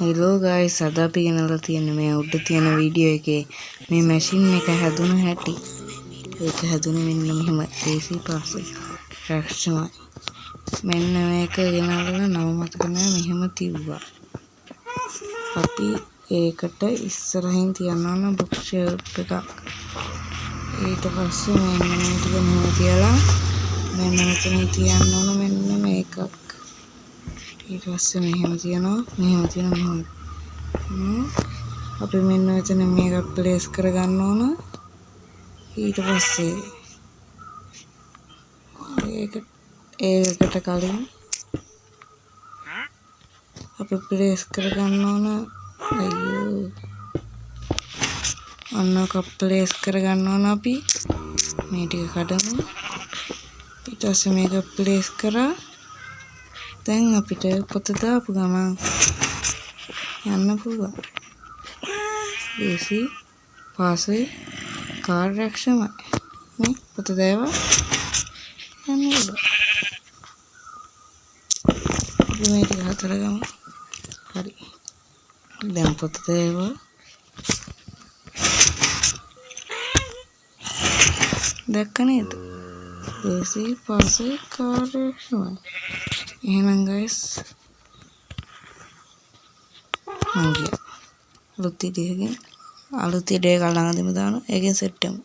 Hello guys, අද අපි ගෙනල්ලා තියෙන්නේ මේ උඩ තියෙන වීඩියෝ එකේ මේ මැෂින් එක හැදුණු හැටි. ඒක හැදුනේ මෙන්න මෙහෙම AC පාස් එක. රැක්ෂමයි. මෙන්න මේක ගෙනල්ලා නම මතක නැහැ මෙහෙම තියුවා. අපි ඒකට ඉස්සරහින් තියන්න ඕන බුක් ෂෙල්ෆ් එකක්. ඊට පස්සේ මෙන්න මේ ටික මෙහෙම තියලා මෙන්න මෙතන තියන්න ඕන මෙන්න මේකක්. ඊට පස්සේ මෙහෙම තියනවා අපි මෙන්න මෙතන මේක ප්ලේස් කරගන්න ඕන. ඊට පස්සේ ඒකට කලින් අපි ප්ලේස් කරගන්න ඕන. අයියෝ අන්නක ප්ලේස් කරගන්න ඕන. අපි මේ ටික කඩමු. ඊට පස්සේ මේක ප්ලේස් කරා. දැන් අපිට පොත දාපු ගමන් යන්න පුළුවන්. AC පාසේ කාර් රැක්ෂමයි. මේ පොත දාවා යන්න පුළුවන්. අපි මේ ටික හතර ගමු. හරි. දැන් පොත දාවා. දැක්ක නේද? AC පාසේ කාර් රැක්ෂමයි. එහෙනම් guys අලුත් ඉඩයකින් අලුත් ඉඩයක ළඟදීම දානවා. ඒකෙන් සෙට් වෙමු.